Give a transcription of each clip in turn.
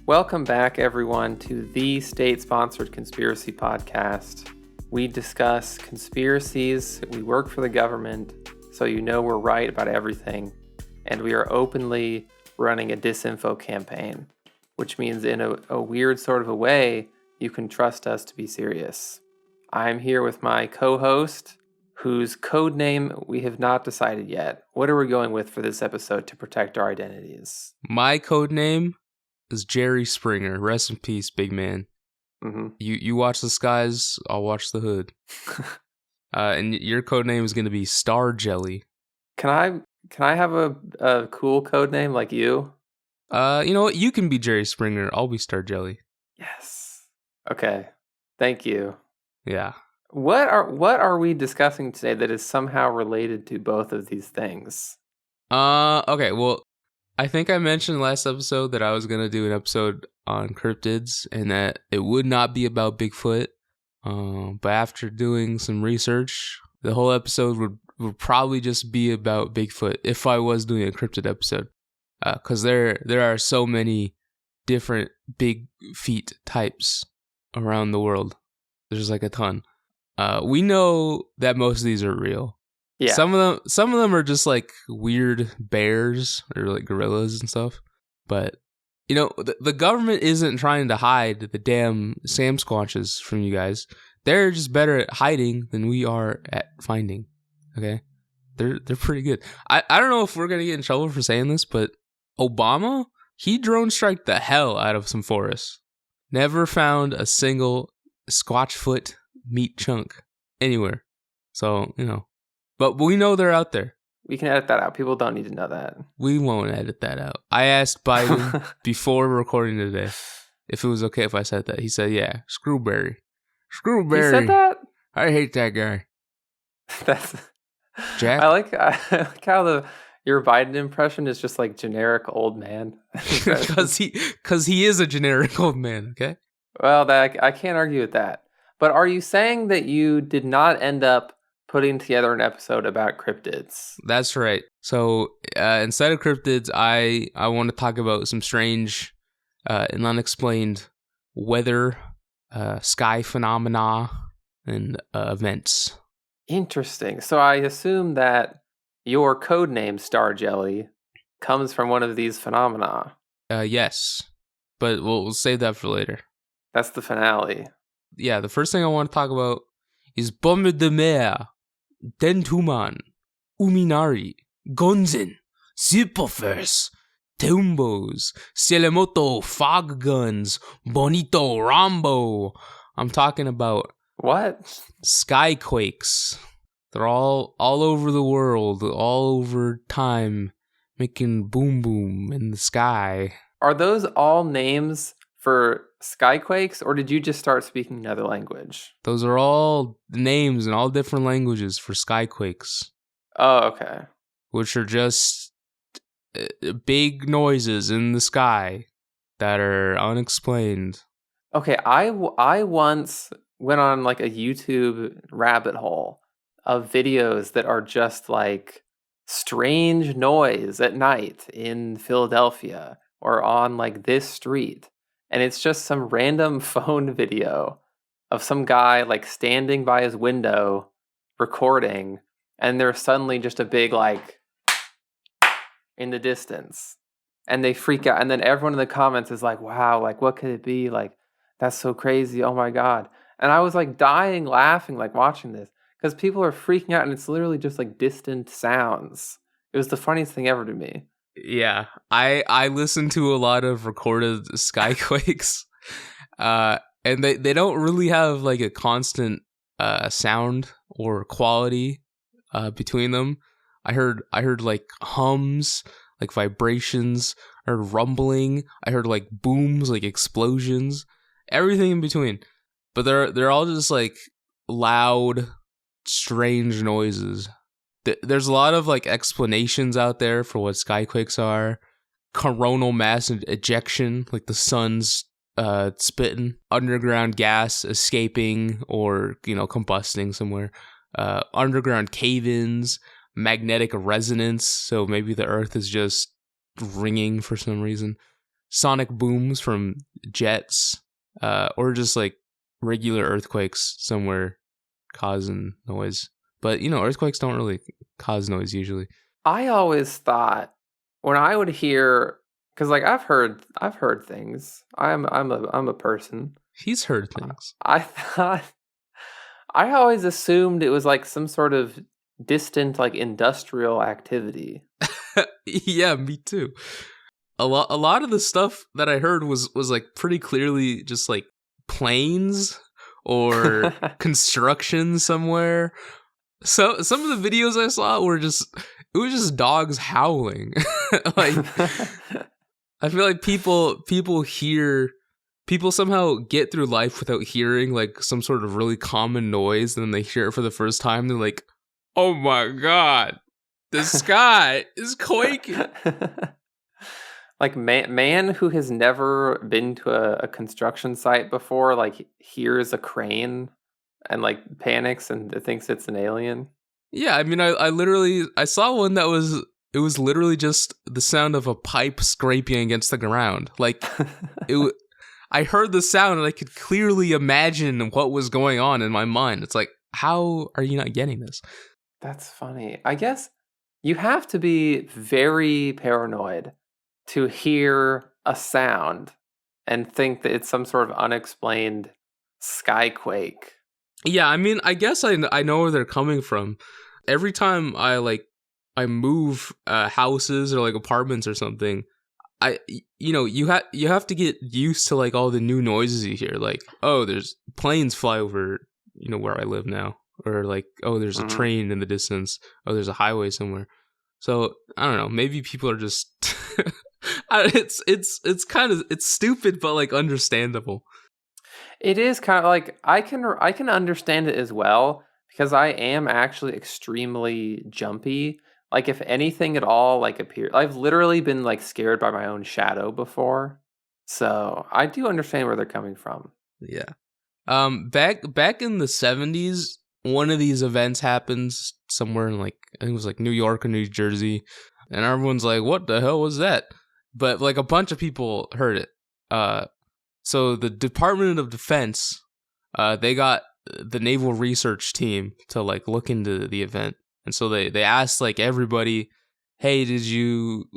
Welcome back, everyone, to the state-sponsored conspiracy podcast. We discuss conspiracies, we work for the government, so you know we're right about everything, and we are openly running a disinfo campaign, which means in a weird sort of a way, you can trust us to be serious. I'm here with my co-host, whose code name we have not decided yet. What are we going with for this episode to protect our identities? My code name is Jerry Springer. Rest in peace, big man. Mm-hmm. You watch the skies, I'll watch the hood. And your code name is going to be Star Jelly. Can I have a cool code name like you? You know what? You can be Jerry Springer. I'll be Star Jelly. Yes. Okay. Thank you. Yeah. What are we discussing today that is somehow related to both of these things? Okay, well, I think I mentioned last episode that I was going to do an episode on cryptids and that it would not be about Bigfoot. But after doing some research, the whole episode would probably just be about Bigfoot if I was doing a cryptid episode. Because there are so many different big feet types around the world. There's like a ton. We know that most of these are real. Yeah. Some of them are just like weird bears or like gorillas and stuff. But you know, the government isn't trying to hide the damn Sasquatches from you guys. They're just better at hiding than we are at finding. Okay, they're pretty good. I don't know if we're gonna get in trouble for saying this, but Obama, he drone striked the hell out of some forests. Never found a single Squatchfoot meat chunk anywhere. So, you know. But we know they're out there. We can edit that out. People don't need to know that. We won't edit that out. I asked Biden before recording today if it was okay if I said that. He said, yeah, Screwberry. You said that? I hate that guy. That's Jack? I like how your Biden impression is just like generic old man. Because he is a generic old man, okay? Well, I can't argue with that. But are you saying that you did not end up putting together an episode about cryptids? That's right. So instead of cryptids, I want to talk about some strange and unexplained weather, sky phenomena, and events. Interesting. So I assume that your code name, Star Jelly, comes from one of these phenomena. Yes, but we'll save that for later. That's the finale. Yeah, the first thing I want to talk about is Bombe de Mer, Dentuman, Uminari, Gonzin, Superfers, Tumbos, Cielemoto, Fog Guns, Bonito, Rambo. I'm talking about What? skyquakes. They're all over the world, all over time, making boom boom in the sky. Are those all names for skyquakes, or did you just start speaking another language? Those are all names in all different languages for skyquakes. Oh, okay. Which are just big noises in the sky that are unexplained. Okay, I once went on like a YouTube rabbit hole of videos that are just like strange noise at night in Philadelphia or on like this street. And it's just some random phone video of some guy like standing by his window recording, and there's suddenly just a big like in the distance. And they freak out, and then everyone in the comments is like, wow, like what could it be? Like, that's so crazy. Oh my God. And I was like dying laughing, like watching this, because people are freaking out and it's literally just like distant sounds. It was the funniest thing ever to me. Yeah, I listen to a lot of recorded skyquakes, and they don't really have like a constant sound or quality between them. I heard like hums, like vibrations, I heard rumbling, I heard like booms, like explosions, everything in between. But they're all just like loud, strange noises. There's a lot of like explanations out there for what skyquakes are. Coronal mass ejection, like the sun's spitting, underground gas escaping or, you know, combusting somewhere. Underground cave-ins, magnetic resonance, so maybe the earth is just ringing for some reason. sonic booms from jets, or just like regular earthquakes somewhere causing noise. But earthquakes don't really cause noise usually. I always thought when I would hear, because like I've heard things. I'm a person. He's heard things. I thought I always assumed it was like some sort of distant like industrial activity. Yeah, me too. A lot of the stuff that I heard was like pretty clearly just like planes or construction somewhere. So some of the videos I saw were just dogs howling. Like I feel like people somehow get through life without hearing like some sort of really common noise, and then they hear it for the first time. They're like, "Oh my god, the sky is quaking!" Like man who has never been to a construction site before, like hears a crane and like panics and thinks it's an alien. Yeah, I mean, I saw one that was literally just the sound of a pipe scraping against the ground. Like I heard the sound and I could clearly imagine what was going on in my mind. It's like, how are you not getting this? That's funny. I guess you have to be very paranoid to hear a sound and think that it's some sort of unexplained skyquake. Yeah, I mean, I guess I know where they're coming from. Every time I move houses or like apartments or something, you have to get used to like all the new noises you hear. Like, oh, there's planes fly over where I live now, or like, oh, there's a train in the distance. Oh, there's a highway somewhere. So I don't know. Maybe people are just. It's kind of stupid, but like understandable. It is kind of like I can understand it as well, because I am actually extremely jumpy. Like if anything at all like appears, I've literally been like scared by my own shadow before. So I do understand where they're coming from. Yeah. Back in the 70s, one of these events happens somewhere in like, I think it was like New York or New Jersey, and everyone's like, "What the hell was that?" But like a bunch of people heard it. So the Department of Defense, they got the Naval Research Team to like look into the event, and so they asked like everybody, "Hey, did you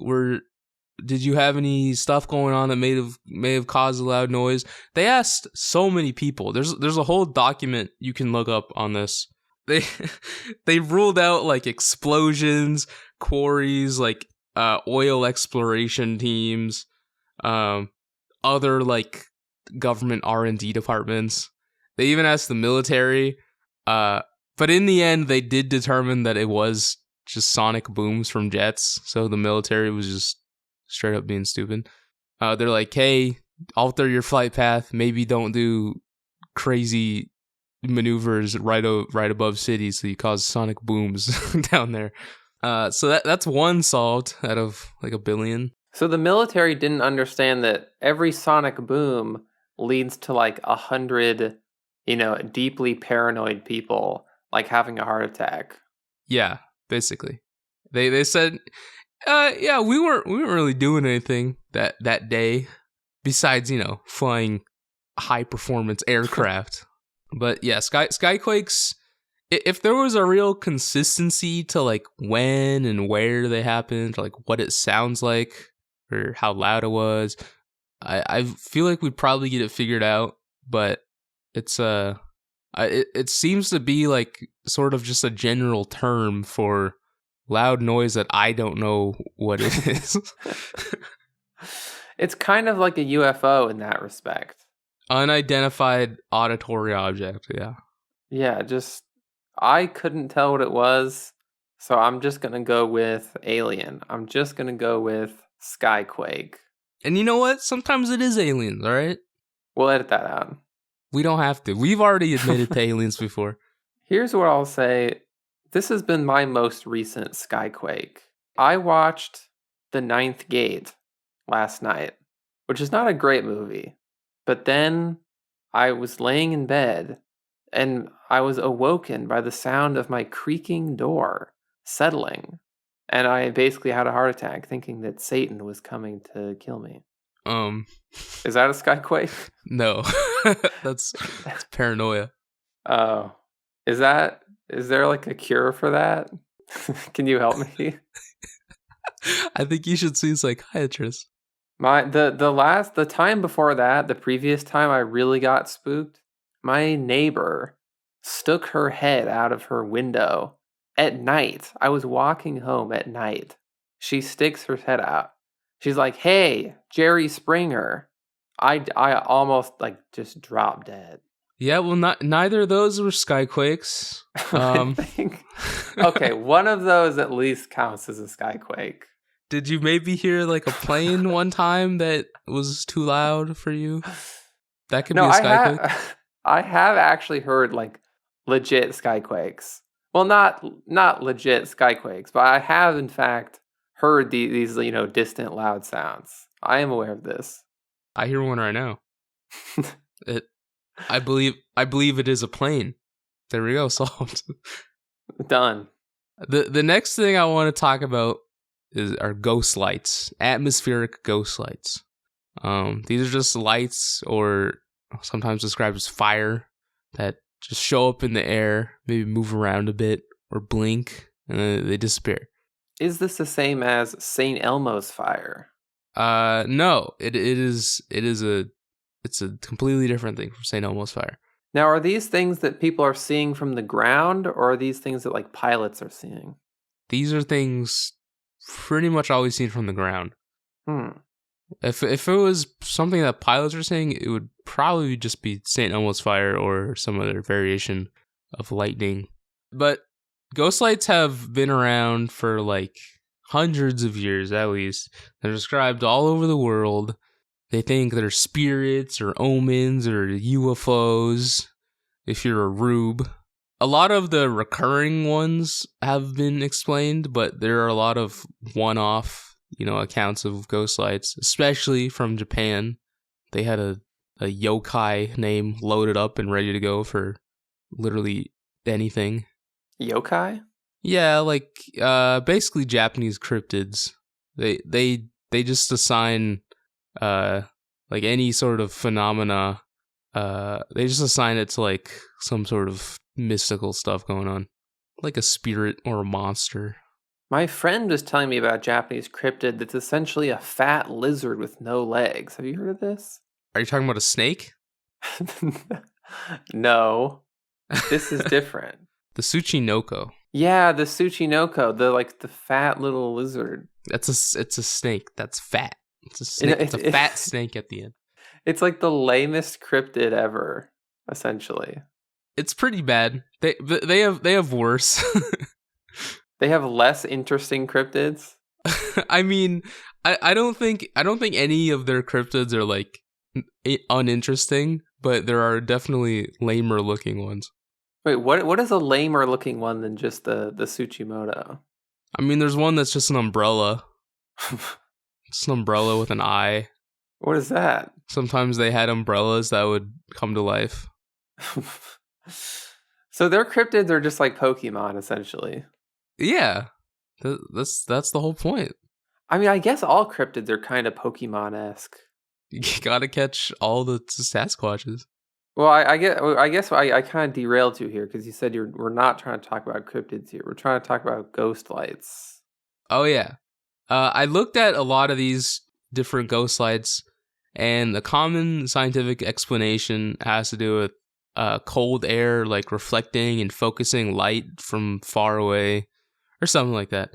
have any stuff going on that may have caused a loud noise?" They asked so many people. There's a whole document you can look up on this. They ruled out like explosions, quarries, like oil exploration teams, other like government R&D departments. They even asked the military, but in the end they did determine that it was just sonic booms from jets. So the military was just straight up being stupid. They're like, "Hey, alter your flight path. Maybe don't do crazy maneuvers right above cities so you cause sonic booms down there." So that's one solved out of like a billion. So the military didn't understand that every sonic boom leads to like 100, deeply paranoid people like having a heart attack. Yeah, basically. They said, yeah, we weren't really doing anything that day besides, flying high performance aircraft. But yeah, skyquakes, if there was a real consistency to like when and where they happened, or like what it sounds like or how loud it was, I feel like we'd probably get it figured out. But it's it seems to be like sort of just a general term for loud noise that I don't know what it is. It's kind of like a UFO in that respect. Unidentified auditory object, yeah. Yeah, just I couldn't tell what it was, so I'm just gonna go with alien. I'm just gonna go with skyquake. And you know what? Sometimes it is aliens, all right? We'll edit that out. We don't have to. We've already admitted to aliens before. Here's what I'll say. This has been my most recent skyquake. I watched The Ninth Gate last night, which is not a great movie. But then I was laying in bed and I was awoken by the sound of my creaking door settling. And I basically had a heart attack thinking that Satan was coming to kill me. Is that a skyquake? No. That's paranoia. Oh, is there like a cure for that? Can you help me? I think you should see a psychiatrist. The time before that, the previous time I really got spooked, my neighbor stuck her head out of her window at night. I was walking home at night. She sticks her head out. She's like, "Hey, Jerry Springer." I almost like just dropped dead. Yeah, well, neither of those were skyquakes. I think, okay, one of those at least counts as a skyquake. Did you maybe hear like a plane one time that was too loud for you? That could be a skyquake. I have actually heard like legit skyquakes. Well, not legit skyquakes, but I have in fact heard these distant loud sounds. I am aware of this. I hear one right now. I believe it is a plane. There we go, solved. Done. The next thing I want to talk about are ghost lights, atmospheric ghost lights. These are just lights, or sometimes described as fire, that just show up in the air, maybe move around a bit or blink, and then they disappear. Is this the same as St. Elmo's fire? No, it's a completely different thing from St. Elmo's fire. Now, are these things that people are seeing from the ground, or are these things that like pilots are seeing? These are things pretty much always seen from the ground. If it was something that pilots are seeing, it would probably just be St. Elmo's fire or some other variation of lightning. But ghost lights have been around for like hundreds of years at least. They're described all over the world. They think they're spirits or omens or UFOs, if you're a rube. A lot of the recurring ones have been explained, but there are a lot of one-off, accounts of ghost lights, especially from Japan. They had a yokai name loaded up and ready to go for literally anything. Yokai? Yeah, like basically Japanese cryptids. They just assign like any sort of phenomena. They just assign it to like some sort of mystical stuff going on, like a spirit or a monster. My friend was telling me about a Japanese cryptid that's essentially a fat lizard with no legs. Have you heard of this? Are you talking about a snake? No, this is different. The Tsuchinoko. Yeah, the Tsuchinoko, the fat little lizard. It's a snake that's fat. It's a snake. It's a fat snake at the end. It's like the lamest cryptid ever, essentially. It's pretty bad. They have worse. They have less interesting cryptids. I mean, I don't think any of their cryptids are like uninteresting, but there are definitely lamer looking ones. Wait, what is a lamer looking one than just the Tsuchimoto? I mean, there's one that's just an umbrella. It's an umbrella with an eye. What is that? Sometimes they had umbrellas that would come to life. So their cryptids are just like Pokemon, essentially. Yeah, that's the whole point. I mean, I guess all cryptids are kind of Pokemon-esque. You gotta catch all the Sasquatches. Well, I guess I kind of derailed you here because you said we're not trying to talk about cryptids here. We're trying to talk about ghost lights. Oh yeah, I looked at a lot of these different ghost lights, and the common scientific explanation has to do with cold air, like reflecting and focusing light from far away, or something like that.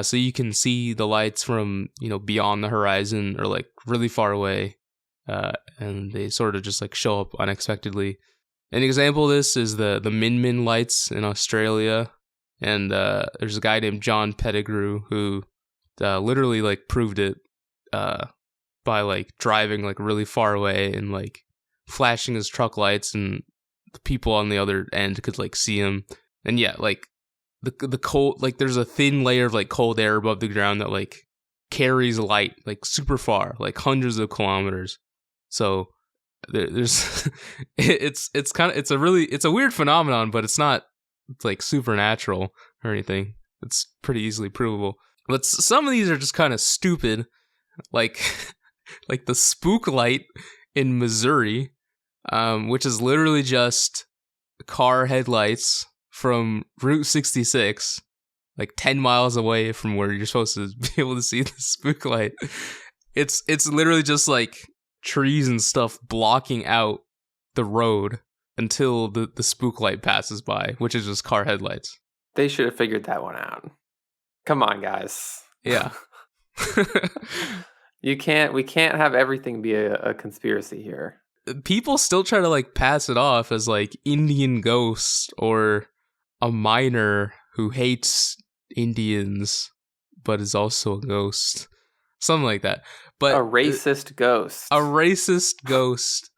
So you can see the lights from beyond the horizon or like really far away. And they sort of just like show up unexpectedly. An example of this is the Min Min lights in Australia, and there's a guy named John Pettigrew who literally like proved it by like driving like really far away and like flashing his truck lights, and the people on the other end could like see him. And yeah, like the cold, like there's a thin layer of like cold air above the ground that like carries light like super far, like hundreds of kilometers. So there's it's a weird phenomenon, but it's not like supernatural or anything. It's pretty easily provable. But some of these are just kind of stupid. Like like the spook light in Missouri, which is literally just car headlights from Route 66, like 10 miles away from where you're supposed to be able to see the spook light. It's literally just like trees and stuff blocking out the road until the spook light passes by, which is just car headlights. They should have figured that one out. Come on, guys. Yeah. We can't have everything be a conspiracy here. People still try to like pass it off as like Indian ghosts or a miner who hates Indians but is also a ghost. Something like that. But a racist ghost. A racist ghost.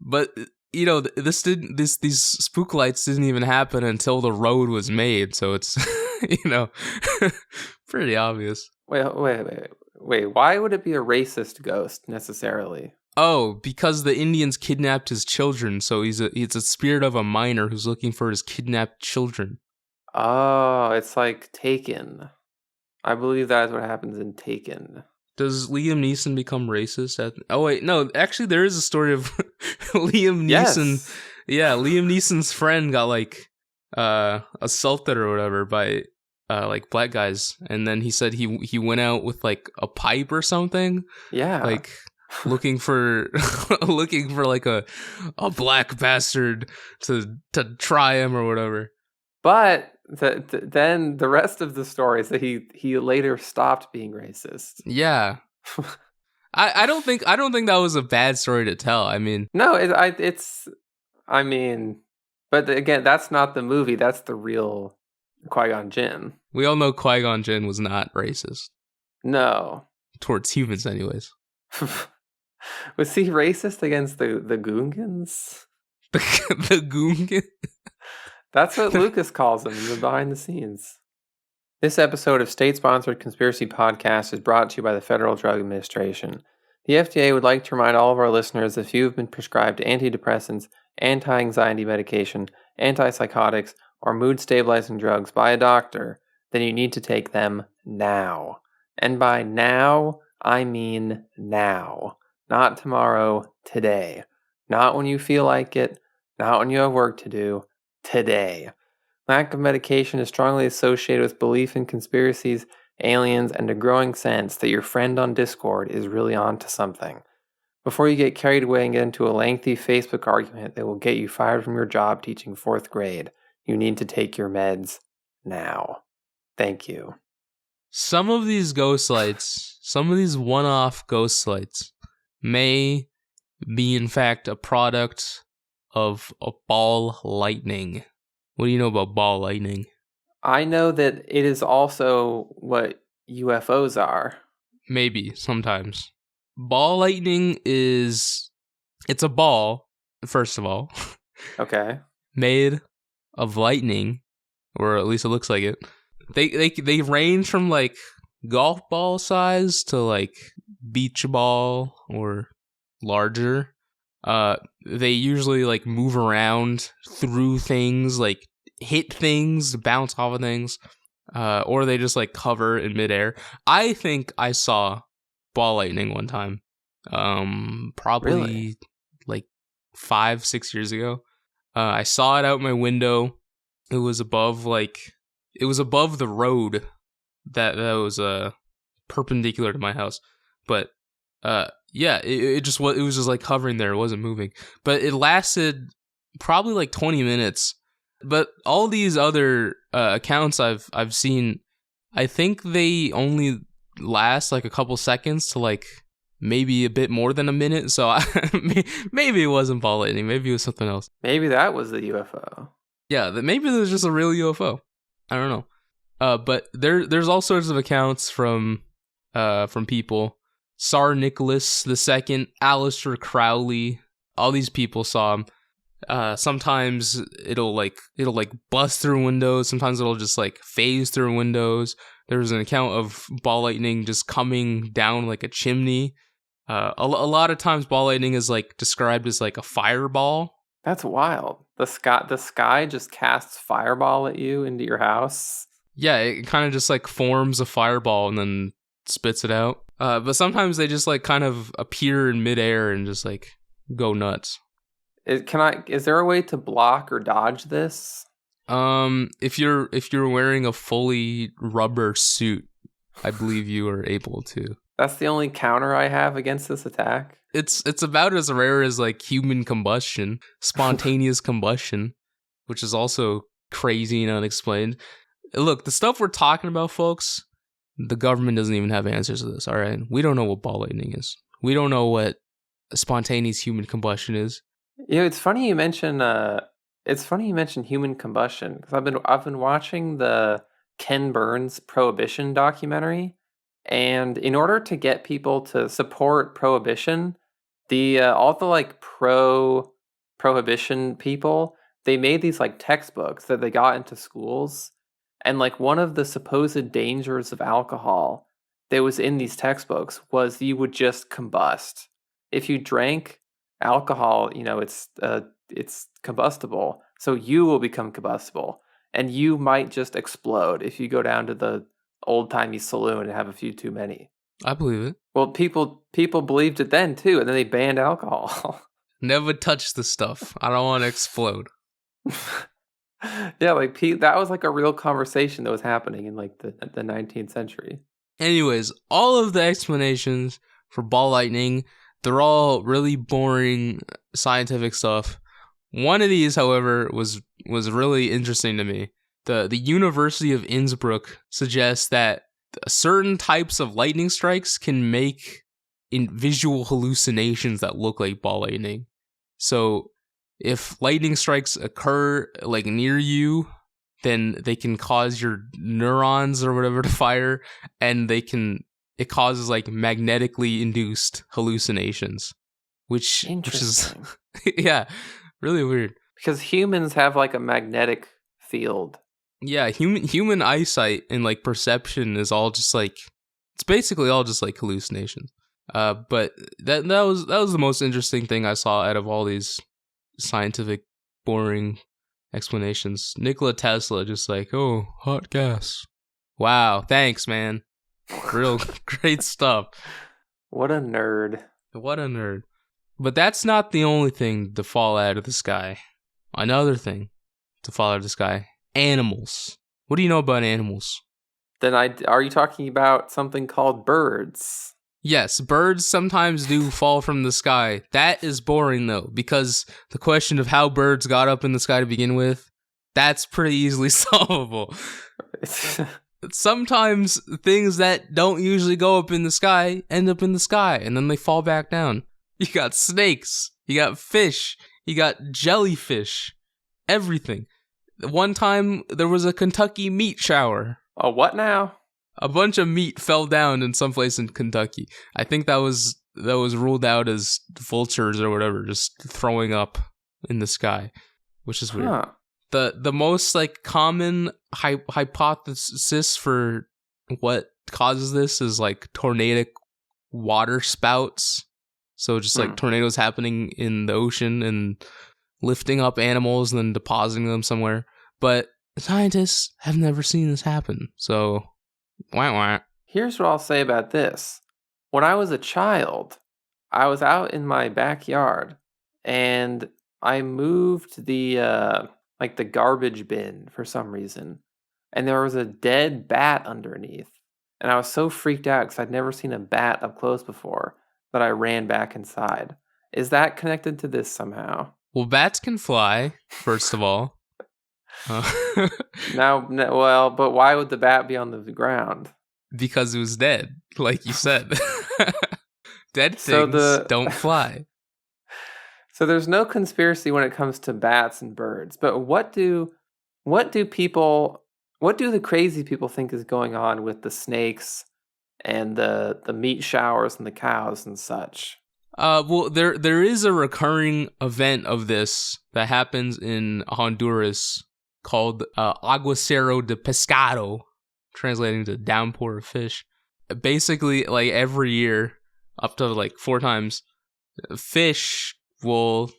But you know, these spook lights didn't even happen until the road was made, so it's you know, pretty obvious. Wait, why would it be a racist ghost necessarily? Oh, because the Indians kidnapped his children, so he's a spirit of a miner who's looking for his kidnapped children. Oh, it's like Taken. I believe that is what happens in Taken. Does Liam Neeson become racist? Oh wait, no. Actually, there is a story of Liam Neeson. Yes. Yeah, Liam Neeson's friend got like assaulted or whatever by like black guys, and then he said he went out with like a pipe or something. Yeah, like looking for like a black bastard to try him or whatever. But then the rest of the story is that he later stopped being racist. Yeah. I don't think that was a bad story to tell. I mean, no, but again, that's not the movie. That's the real Qui-Gon Jinn. We all know Qui-Gon Jinn was not racist. No, towards humans, anyways. Was he racist against the Gungans? The Gungans. That's what Lucas calls them in the behind the scenes. This episode of state-sponsored Conspiracy Podcast is brought to you by the Federal Drug Administration. The FDA would like to remind all of our listeners that if you have been prescribed antidepressants, anti-anxiety medication, antipsychotics, or mood-stabilizing drugs by a doctor, then you need to take them now. And by now, I mean now. Not tomorrow, today. Not when you feel like it, not when you have work to do. Today. Lack of medication is strongly associated with belief in conspiracies, aliens, and a growing sense that your friend on Discord is really onto something. Before you get carried away and get into a lengthy Facebook argument that will get you fired from your job teaching 4th grade, you need to take your meds now. Thank you. Some of these ghost lights, some of these one-off ghost lights may be in fact a product of a ball lightning. What do you know about ball lightning? I know that it is also what UFOs are. Maybe, sometimes. Ball lightning it's a ball, first of all. Okay. Made of lightning, or at least it looks like it. They range from like golf ball size to like beach ball or larger. They usually like move around through things, like hit things, bounce off of things, or they just like cover in midair. I think I saw ball lightning one time, probably Really? like 5-6 years ago. I saw it out my window. It was above the road that was perpendicular to my house, but yeah, it was just like hovering there. It wasn't moving, but it lasted probably like 20 minutes. But all these other accounts I've seen, I think they only last like a couple seconds to like maybe a bit more than a minute. So maybe it wasn't ball lightning. Maybe it was something else. Maybe that was the UFO. Yeah, maybe there's just a real UFO. I don't know. But there's all sorts of accounts from people. Tsar Nicholas II, Aleister Crowley, all these people saw him. Sometimes it'll bust through windows. Sometimes it'll just like phase through windows. There was an account of ball lightning just coming down like a chimney. A lot of times ball lightning is like described as like a fireball. That's wild. The sky just casts fireball at you into your house. Yeah, it kind of just like forms a fireball and then spits it out. But sometimes they just like kind of appear in midair and just like go nuts. Is there a way to block or dodge this? If you're wearing a fully rubber suit, I believe you are able to. That's the only counter I have against this attack. It's about as rare as like human combustion, spontaneous combustion, which is also crazy and unexplained. Look, the stuff we're talking about, folks, the government doesn't even have answers to this, all right? We don't know what ball lightning is. We don't know what spontaneous human combustion is. It's funny you mention human combustion, because I've been watching the Ken Burns Prohibition documentary, and in order to get people to support prohibition, all the like prohibition people, they made these like textbooks that they got into schools, and like one of the supposed dangers of alcohol that was in these textbooks was you would just combust. If you drank alcohol, it's combustible, so you will become combustible, and you might just explode if you go down to the old-timey saloon and have a few too many. I believe it. Well, people believed it then too, and then they banned alcohol. Never touch the stuff. I don't want to explode. Yeah, like that was like a real conversation that was happening in like the 19th century. Anyways, all of the explanations for ball lightning, they're all really boring scientific stuff. One of these, however, was really interesting to me. The University of Innsbruck suggests that certain types of lightning strikes can make visual hallucinations that look like ball lightning. So if lightning strikes occur like near you, then they can cause your neurons or whatever to fire, and it causes like magnetically induced hallucinations, which is yeah, really weird. Because humans have like a magnetic field. Yeah, human eyesight and like perception is all just like, it's basically all just like hallucinations. But that was the most interesting thing I saw out of all these scientific boring explanations. Nikola Tesla just like, oh, hot gas. Wow, thanks, man. Real great stuff. What a nerd. What a nerd. But that's not the only thing to fall out of the sky. Another thing to fall out of the sky. Animals. What do you know about animals? Then are you talking about something called birds? Yes, birds sometimes do fall from the sky. That is boring though, because the question of how birds got up in the sky to begin with, that's pretty easily solvable. Sometimes things that don't usually go up in the sky end up in the sky, and then they fall back down. You got snakes, you got fish, you got jellyfish, everything. One time, there was a Kentucky meat shower. A what now? A bunch of meat fell down in some place in Kentucky. I think that was ruled out as vultures or whatever, just throwing up in the sky, which is weird. Huh. The most like common hypothesis for what causes this is like tornadic water spouts. So just like tornadoes happening in the ocean and lifting up animals and then depositing them somewhere. But scientists have never seen this happen. So, wah. Here's what I'll say about this. When I was a child, I was out in my backyard and I moved the garbage bin for some reason. And there was a dead bat underneath. And I was so freaked out because I'd never seen a bat up close before that I ran back inside. Is that connected to this somehow? Well, bats can fly, first of all. But why would the bat be on the ground? Because it was dead, like you said. Dead things don't fly. So there's no conspiracy when it comes to bats and birds. But what do the crazy people think is going on with the snakes and the meat showers and the cows and such? Well, there is a recurring event of this that happens in Honduras called Aguacero de Pescado, translating to downpour of fish. Basically, like every year, up to like 4 times, fish will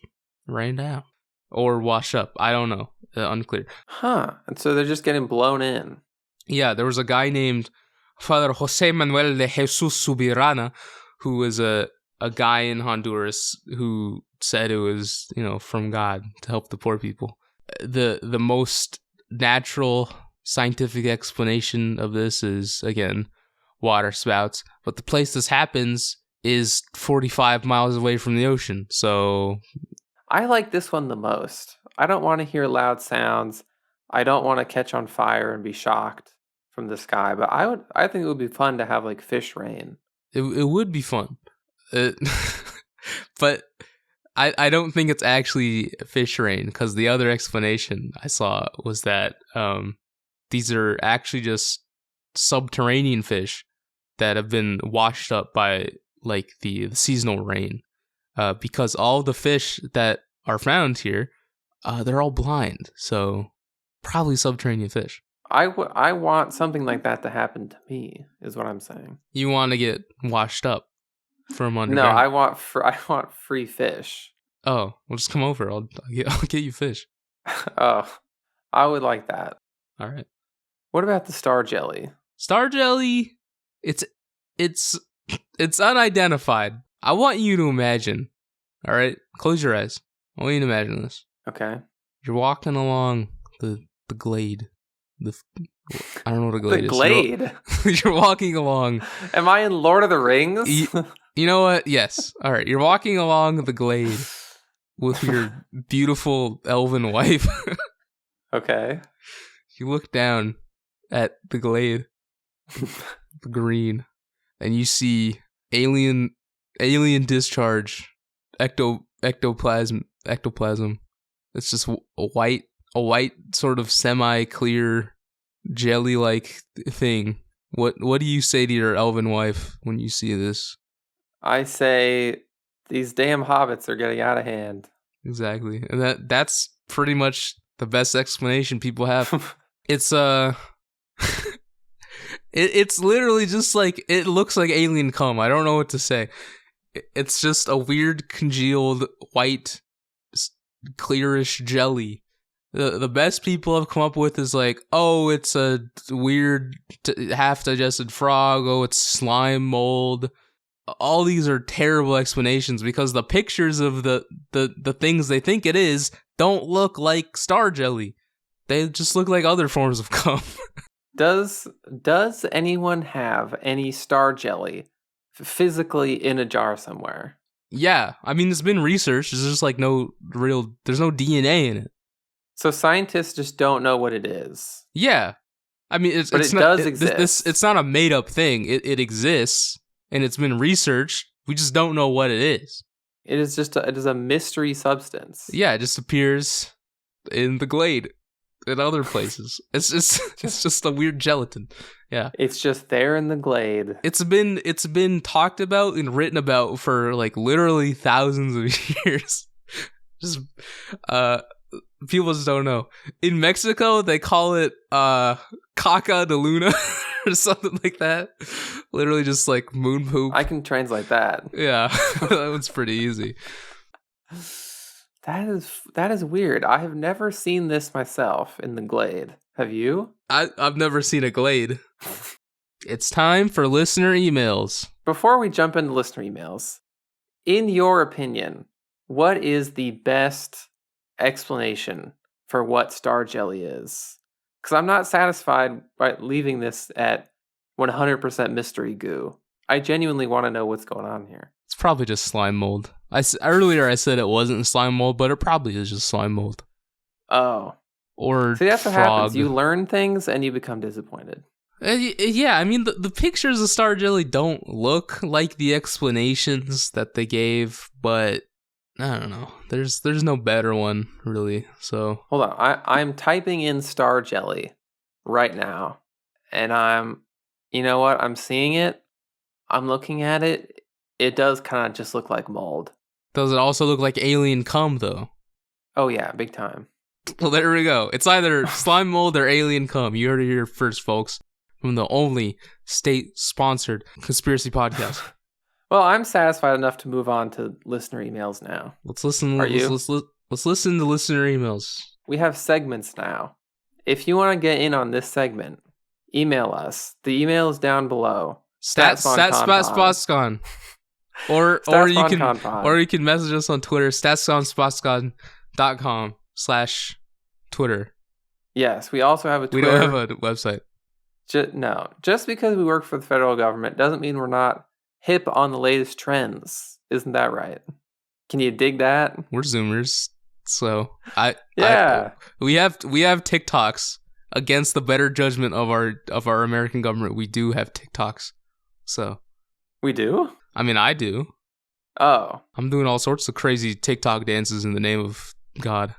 rain down or wash up. I don't know. Unclear. Huh. And so they're just getting blown in. Yeah, there was a guy named Father Jose Manuel de Jesus Subirana, who was a guy in Honduras who said it was, from God to help the poor people. The most natural scientific explanation of this is, again, water spouts. But the place this happens is 45 miles away from the ocean, so... I like this one the most. I don't want to hear loud sounds. I don't want to catch on fire and be shocked from the sky, but I think it would be fun to have like fish rain. It would be fun. But I don't think it's actually fish rain, because the other explanation I saw was that these are actually just subterranean fish that have been washed up by like the seasonal rain, because all the fish that are found here, they're all blind, so probably subterranean fish. I want something like that to happen to me, is what I'm saying. You want to get washed up from underground? No, I want free fish. Oh, well, just come over. I'll get you fish. Oh, I would like that. All right. What about the star jelly? Star jelly, it's unidentified. I want you to imagine. All right, close your eyes. I want you to imagine this. Okay. You're walking along the glade. I don't know what a glade the is. Glade. You're walking along. Am I in Lord of the Rings? You know what? Yes. All right. You're walking along the glade with your beautiful elven wife. Okay. You look down at the glade, the green, and you see alien discharge, ectoplasm. It's just a white sort of semi-clear jelly-like thing. What do you say to your elven wife when you see this? I say, these damn hobbits are getting out of hand. Exactly. And that's pretty much the best explanation people have. It's it's literally just like, it looks like alien cum. I don't know what to say. It's just a weird congealed white clearish jelly. The best people have come up with is like, oh, it's a weird half digested frog. Oh, it's slime mold. All these are terrible explanations because the pictures of the things they think it is don't look like star jelly. They just look like other forms of cum. Does anyone have any star jelly physically in a jar somewhere? Yeah, I mean, it's been researched. There's just like there's no DNA in it. So scientists just don't know what it is. Yeah, I mean, it does exist. It's not a made up thing. It exists. And it's been researched. We just don't know what it is. It is a mystery substance. Yeah, it just appears in the glade and other places. It's just a weird gelatin. Yeah. It's just there in the glade. It's been talked about and written about for like literally thousands of years. Just people just don't know. In Mexico, they call it caca de luna or something like that. Literally just like moon poop. I can translate that. Yeah, that one's pretty easy. That is weird. I have never seen this myself in the glade. Have you? I've never seen a glade. It's time for listener emails. Before we jump into listener emails, in your opinion, what is the best explanation for what star jelly is? Because I'm not satisfied by leaving this at 100% mystery goo. I genuinely want to know what's going on here. It's probably just slime mold. Earlier I said it wasn't slime mold, but it probably is just slime mold. Oh. Or see, that's frog. what happens. You learn things and you become disappointed. Yeah, I mean, the pictures of star jelly don't look like the explanations that they gave, but I don't know. There's no better one, really. So hold on. I'm typing in star jelly right now, and you know what? I'm seeing it. I'm looking at it. It does kind of just look like mold. Does it also look like alien cum, though? Oh yeah, big time. Well, there we go. It's either slime mold or alien cum. You heard it here first, folks, from the only state-sponsored conspiracy podcast. Well, I'm satisfied enough to move on to listener emails now. Let's listen. Are you? Let's listen to listener emails. We have segments now. If you want to get in on this segment, email us. The email is down below. Statsponconpod. Or you can message us on Twitter, statsponconpod.com/Twitter. Yes, we also have a Twitter. We don't have a website. No, just because we work for the federal government doesn't mean we're not hip on the latest trends. Isn't that right? Can you dig that? We're Zoomers, so we have TikToks against the better judgment of our American government. We do have TikToks, so we do. I mean, I do. Oh, I'm doing all sorts of crazy TikTok dances in the name of God.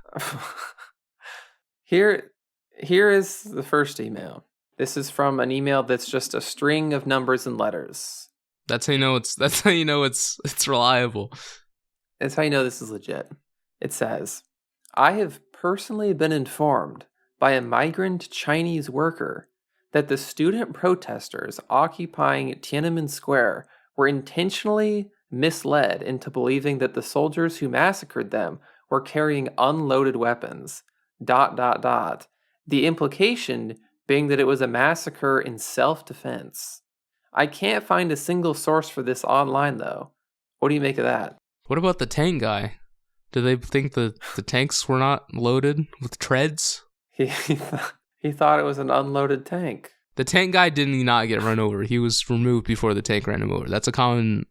Here is the first email. This is from an email that's just a string of numbers and letters. That's how you know it's reliable. That's how you know this is legit. It says, I have personally been informed by a migrant Chinese worker that the student protesters occupying Tiananmen Square were intentionally misled into believing that the soldiers who massacred them were carrying unloaded weapons. ... The implication being that it was a massacre in self-defense. I can't find a single source for this online, though. What do you make of that? What about the tank guy? Do they think the tanks were not loaded with treads? He thought it was an unloaded tank. The tank guy didn't not get run over. He was removed before the tank ran him over. That's a common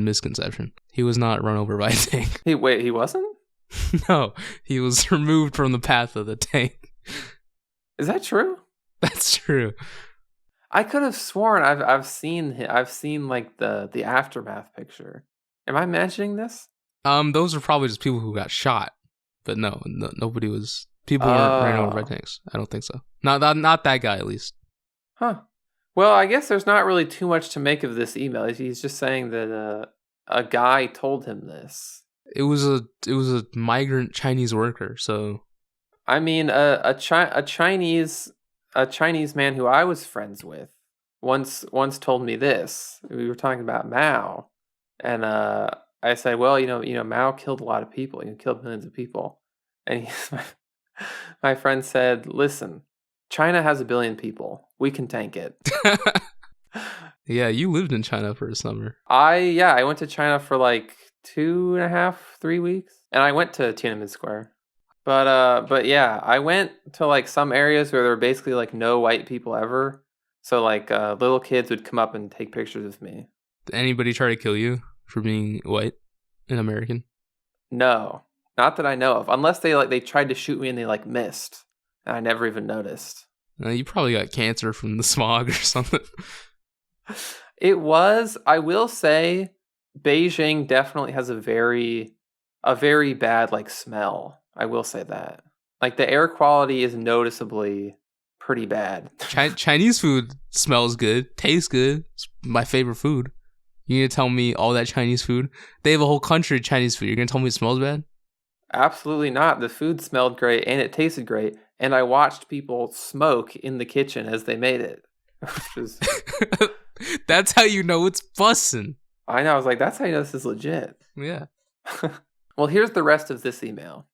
misconception. He was not run over by a tank. He wasn't? No, he was removed from the path of the tank. Is that true? That's true. I could have sworn I've seen like the aftermath picture. Am I imagining this? Those are probably just people who got shot. But no, nobody was. People weren't ran over by tanks. I don't think so. Not that guy, at least. Huh. Well, I guess there's not really too much to make of this email. He's just saying that a guy told him this. It was a migrant Chinese worker. So, I mean, a Chinese man who I was friends with once told me this. We were talking about Mao, and I said, well, you know, Mao killed a lot of people. He killed millions of people, and my friend said, listen, China has 1 billion people. We can tank it. Yeah, you lived in China for a summer. I went to China for like 2.5, 3 weeks, and I went to Tiananmen Square. But yeah, I went to like some areas where there were basically like no white people ever. So like little kids would come up and take pictures of me. Did anybody try to kill you for being white and American? No, not that I know of. Unless they tried to shoot me and they like missed, and I never even noticed. You probably got cancer from the smog or something. It was, I will say, Beijing definitely has a very bad like smell. I will say that. Like the air quality is noticeably pretty bad. Chinese food smells good, tastes good. It's my favorite food. You need to tell me all that Chinese food? They have a whole country of Chinese food. You're going to tell me it smells bad? Absolutely not. The food smelled great and it tasted great. And I watched people smoke in the kitchen as they made it. Which was... That's how you know it's bussin'. I know. I was like, that's how you know this is legit. Yeah. Well, here's the rest of this email.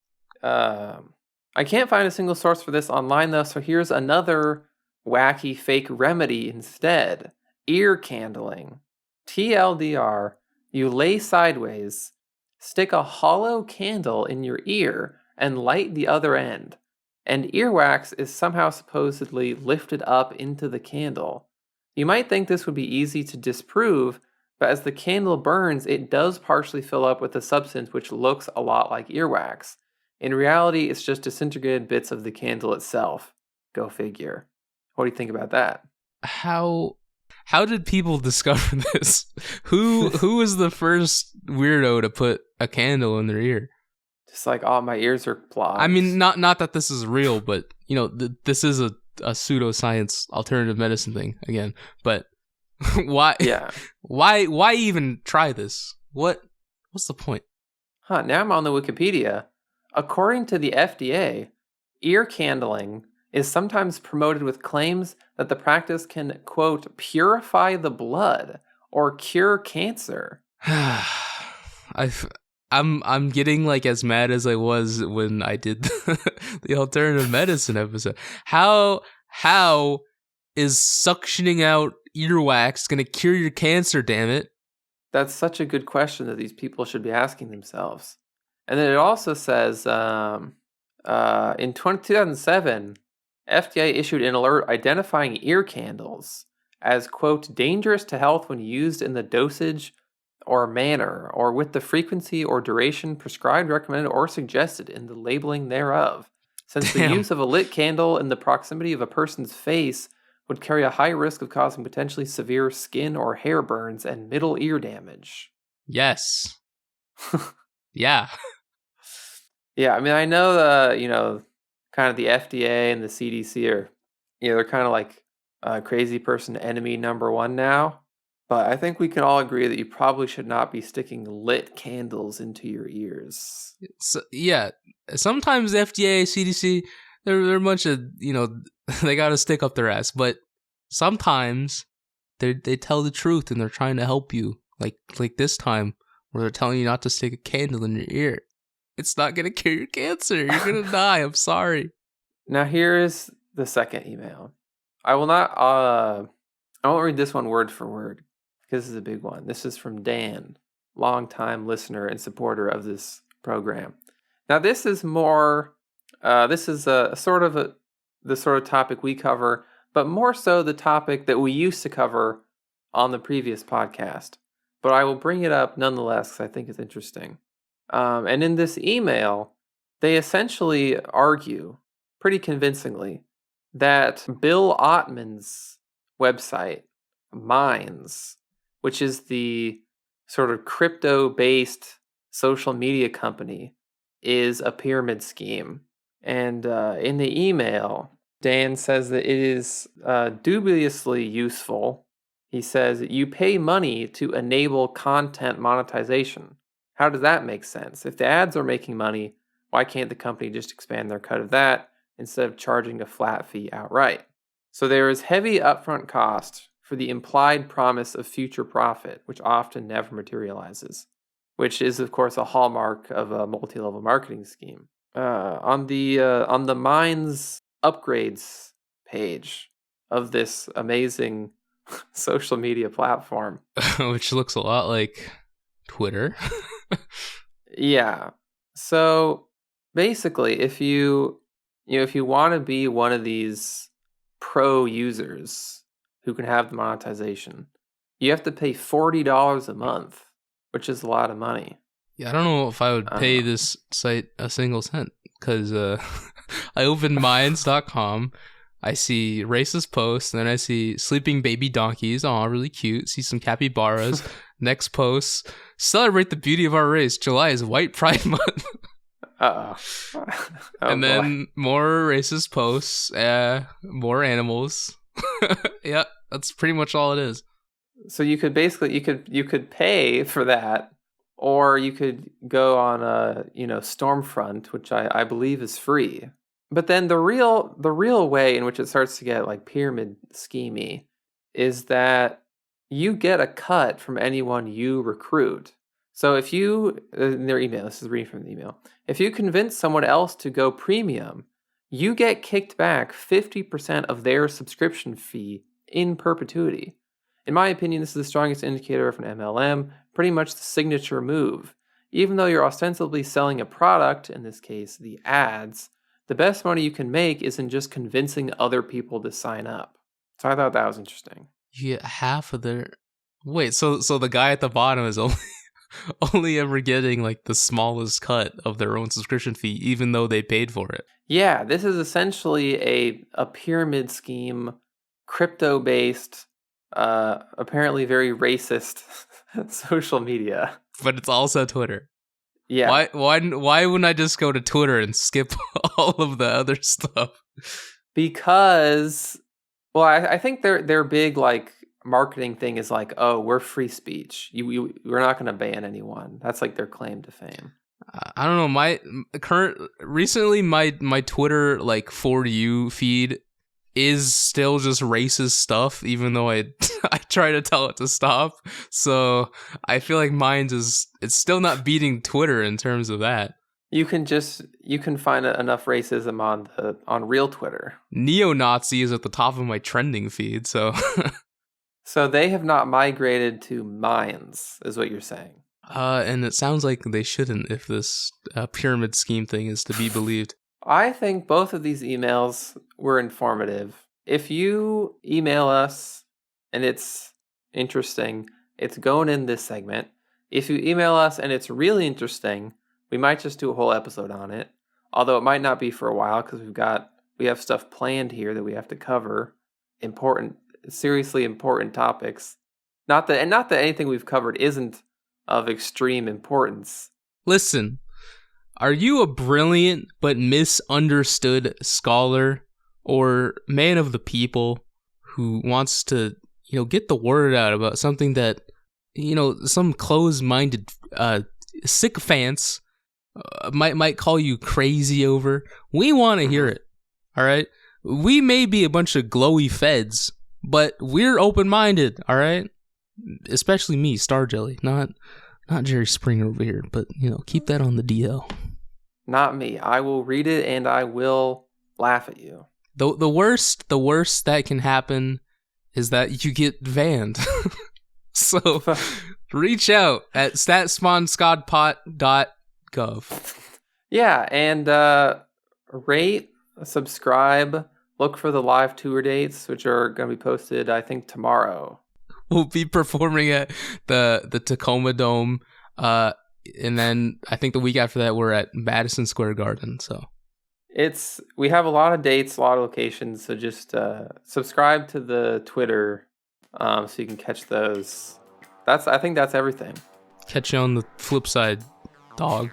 I can't find a single source for this online, though, so here's another wacky fake remedy instead. Ear candling. TLDR, you lay sideways, stick a hollow candle in your ear, and light the other end. And earwax is somehow supposedly lifted up into the candle. You might think this would be easy to disprove, but as the candle burns, it does partially fill up with a substance which looks a lot like earwax. In reality, it's just disintegrated bits of the candle itself. Go figure. What do you think about that? How did people discover this? Who was the first weirdo to put a candle in their ear? Just like, oh, my ears are clogged. I mean, not that this is real, but you know, this is a pseudoscience alternative medicine thing again. But why? Yeah. Why even try this? What's the point? Huh? Now I'm on the Wikipedia. According to the FDA, ear candling is sometimes promoted with claims that the practice can, quote, purify the blood or cure cancer. I'm getting like as mad as I was when I did the alternative medicine episode. How is suctioning out earwax going to cure your cancer, damn it? That's such a good question that these people should be asking themselves. And then it also says in 2007, FDA issued an alert identifying ear candles as, quote, dangerous to health when used in the dosage or manner or with the frequency or duration prescribed, recommended, or suggested in the labeling thereof. Since the use of a lit candle in the proximity of a person's face would carry a high risk of causing potentially severe skin or hair burns and middle ear damage. Yes. Yeah. Yeah, I mean, I know kind of the FDA and the CDC are, they're kind of like crazy person enemy number one now. But I think we can all agree that you probably should not be sticking lit candles into your ears. So, yeah, sometimes the FDA, CDC, they're a bunch of, they got to stick up their ass. But sometimes they tell the truth and they're trying to help you. Like this time where they're telling you not to stick a candle in your ear. It's not going to cure your cancer. You're going to die. I'm sorry. Now here's the second email. I won't read this one word for word because this is a big one. This is from Dan, longtime listener and supporter of this program. Now this is more, this is the sort of topic we cover, but more so the topic that we used to cover on the previous podcast. But I will bring it up nonetheless because I think it's interesting. And in this email, they essentially argue pretty convincingly that Bill Ottman's website, Minds, which is the sort of crypto-based social media company, is a pyramid scheme. And in the email, Dan says that it is dubiously useful. He says, you pay money to enable content monetization. How does that make sense? If the ads are making money, why can't the company just expand their cut of that instead of charging a flat fee outright? So there is heavy upfront cost for the implied promise of future profit, which often never materializes, which is, of course, a hallmark of a multi-level marketing scheme. On the Minds upgrades page of this amazing social media platform, which looks a lot like Twitter. Yeah. So basically, if you want to be one of these pro users who can have the monetization, you have to pay $40 a month, which is a lot of money. Yeah, I don't know if I would pay this site a single cent because I opened Minds.com. I see racist posts, and then I see sleeping baby donkeys. Aw, really cute. See some capybaras. Next post, celebrate the beauty of our race. July is White Pride Month. Oh, and then more racist posts, more animals. Yeah, that's pretty much all it is. So you could basically you could pay for that, or you could go on a Stormfront, which I believe is free. But then the real way in which it starts to get like pyramid schemey is that you get a cut from anyone you recruit. So if you, in their email, this is reading from the email, if you convince someone else to go premium, you get kicked back 50% of their subscription fee in perpetuity. In my opinion, this is the strongest indicator of an MLM, pretty much the signature move. Even though you're ostensibly selling a product, in this case, the ads, the best money you can make isn't just convincing other people to sign up. So I thought that was interesting. You get half of their... Wait, so the guy at the bottom is only ever getting like the smallest cut of their own subscription fee, even though they paid for it. Yeah, this is essentially a pyramid scheme, crypto-based, apparently very racist social media. But it's also Twitter. Yeah. Why wouldn't I just go to Twitter and skip all of the other stuff? Because, well, I think their big like marketing thing is like, oh, we're free speech. We're not going to ban anyone. That's like their claim to fame. I don't know. Recently my Twitter like for you feed is still just racist stuff, even though I try to tell it to stop. So I feel like Minds it's still not beating Twitter in terms of that. You can find enough racism on real Twitter. Neo-Nazi is at the top of my trending feed, so So they have not migrated to mines, is what you're saying. And it sounds like they shouldn't if this pyramid scheme thing is to be believed. I think both of these emails were informative. If you email us and it's interesting, it's going in this segment. If you email us and it's really interesting, we might just do a whole episode on it. Although it might not be for a while because we have stuff planned here that we have to cover. Seriously important topics. Not that anything we've covered isn't of extreme importance. Listen, are you a brilliant but misunderstood scholar or man of the people who wants to, get the word out about something that, some closed-minded sycophants might call you crazy over? We want to hear it, all right? We may be a bunch of glowy feds, but we're open-minded, all right? Especially me, Star Jelly, not Jerry Springer over here, but, keep that on the DL. Not me. I will read it and I will laugh at you. The worst that can happen is that you get banned. So reach out at statsponconpod.gov. Yeah, and rate, subscribe, look for the live tour dates, which are going to be posted, I think, tomorrow. We'll be performing at the Tacoma Dome, and then I think the week after that we're at Madison Square Garden. So we have a lot of dates, a lot of locations. So just subscribe to the Twitter, so you can catch those. I think that's everything. Catch you on the flip side, dog.